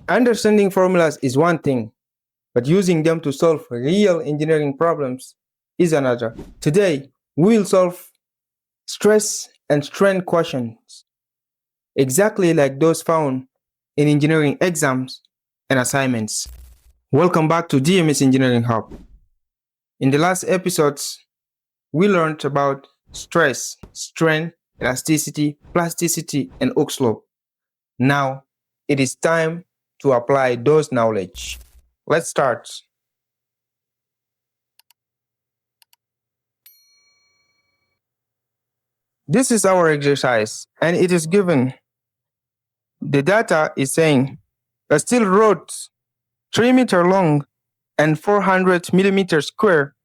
Understanding formulas is one thing, but using them to solve real engineering problems is another. Today, we will solve stress and strain questions, exactly like those found in engineering exams and assignments. Welcome back to DMS Engineering Hub. In the last episodes, we learned about stress, strain, elasticity, plasticity, and Hooke's law. Now, it is time to apply those knowledge. Let's start. This is our exercise, and it is given. The data is saying a steel rod 3 meter long and 400 millimeter square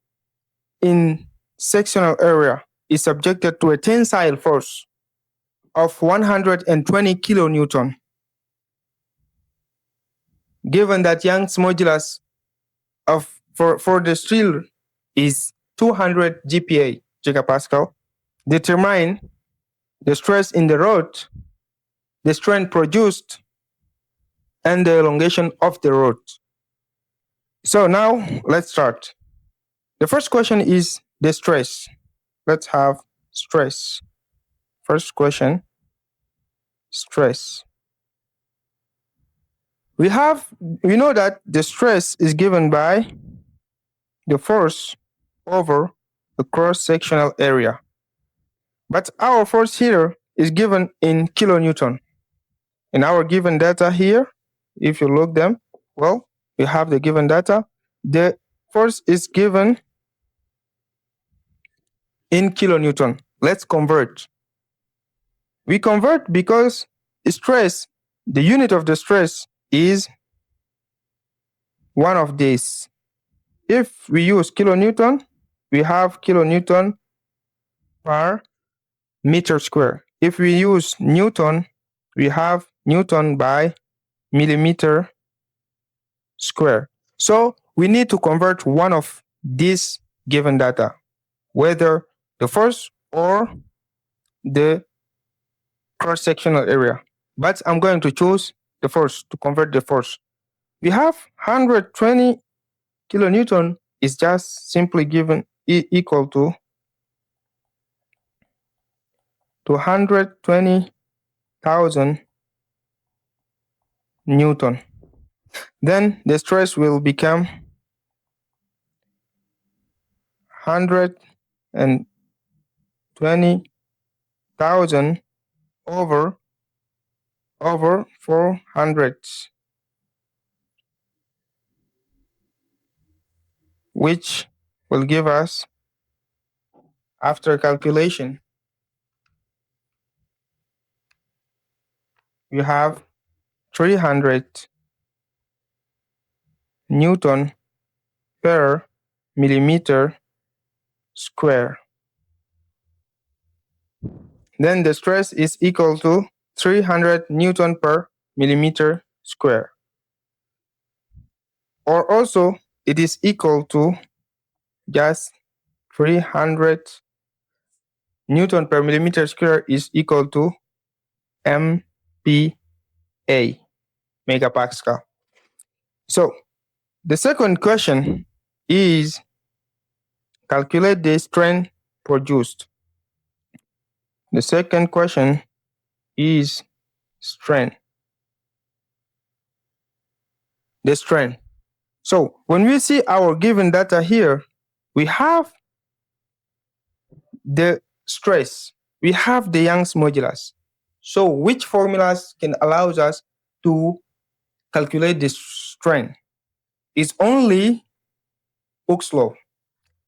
in sectional area is subjected to a tensile force of 120 kilonewton. Given that Young's modulus for the steel is 200 GPa, gigapascal, determine the stress in the rod, the strain produced, and the elongation of the rod. So now let's start. The first question is the stress. Let's have stress. First question, stress. We know that the stress is given by the force over the cross-sectional area. But our force here is given in kilonewton. In our given data here, if you look them, well, we have the given data. The force is given in kilonewton. Let's convert. We convert because stress, the unit of the stress is one of these. If we use kilonewton, we have kilonewton per meter square. If we use newton, we have newton by millimeter square. So we need to convert one of these given data, whether the force or the cross-sectional area. But I'm going to choose the force to convert the force. We have 120 kilonewton is just simply given equal to 220,000 Newton. Then the stress will become 120,000 over 400, which will give us, after calculation, you have 300 Newton per millimeter square. Then the stress is equal to 300 Newton per millimeter square. Or also, it is equal to just 300 Newton per millimeter square is equal to MPa, megapascal. So, the second question is calculate the strain produced. The second question is strain. The strain. So when we see our given data here, we have the stress, we have the Young's modulus. So which formulas can allow us to calculate the strain? It's only Hooke's law.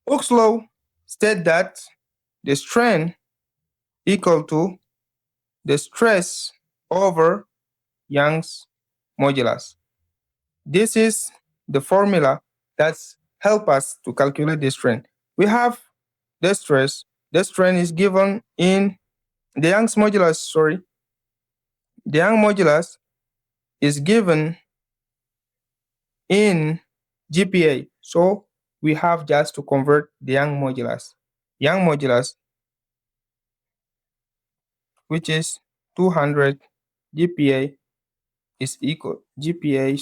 Hooke's law states that the strain equal to the stress over Young's modulus. This is the formula that helps us to calculate the strain. We have the stress. The strain is given in the Young's modulus, The Young's modulus is given in GPa. So we have just to convert the Young's modulus. Young's modulus, which is 200 GPa is equal GPA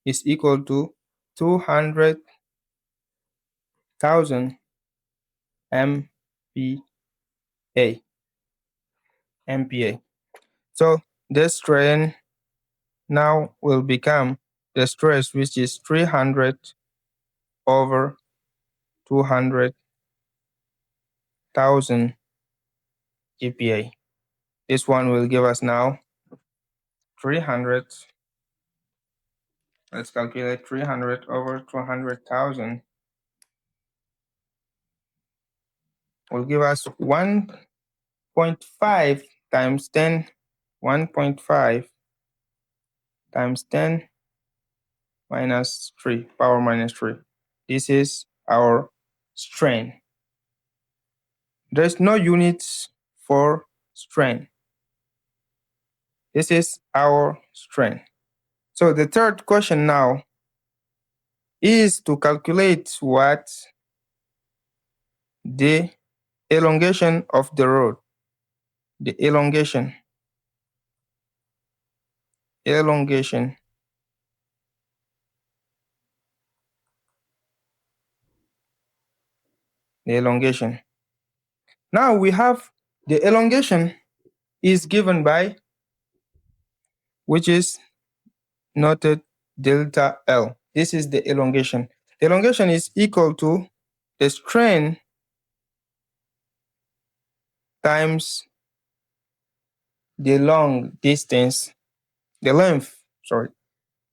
is equal to 200,000 MPa. So the strain now will become the stress, which is 300 over 200,000 GPa. This one will give us now 300. Let's calculate 300 over 200,000 will give us 1.5 times 10, 1.5 times 10 minus 3, power minus 3. This is our strain. There's no units for strain. This is our strain. So the third question now is to calculate what the elongation of the rod. The elongation Now we have the elongation is given by, which is noted delta L. This is the elongation. The elongation is equal to the strain times the long distance, the length,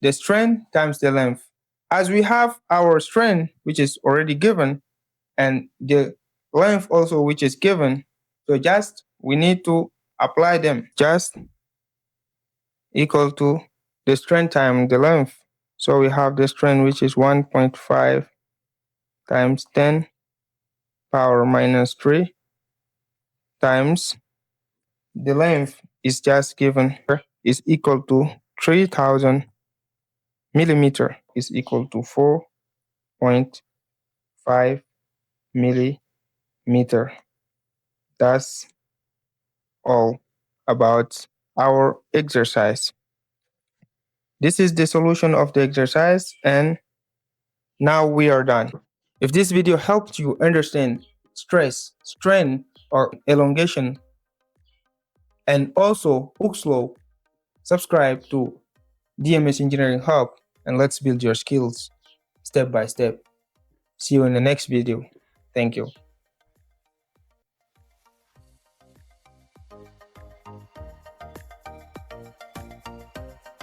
the strain times the length. As we have our strain, which is already given, and the length also, which is given, so just we need to apply them, just equal to the strain times the length. So we have the strain, which is 1.5 times 10 power minus 3 times the length is just given is equal to 3000 millimeter, is equal to 4.5 millimeter. That's all about our exercise. This is the solution of the exercise, and now we are done. If this video helped you understand stress, strain, or elongation, and also Hooke's law, subscribe to DMS Engineering Hub, and let's build your skills step by step. See you in the next video. Thank you.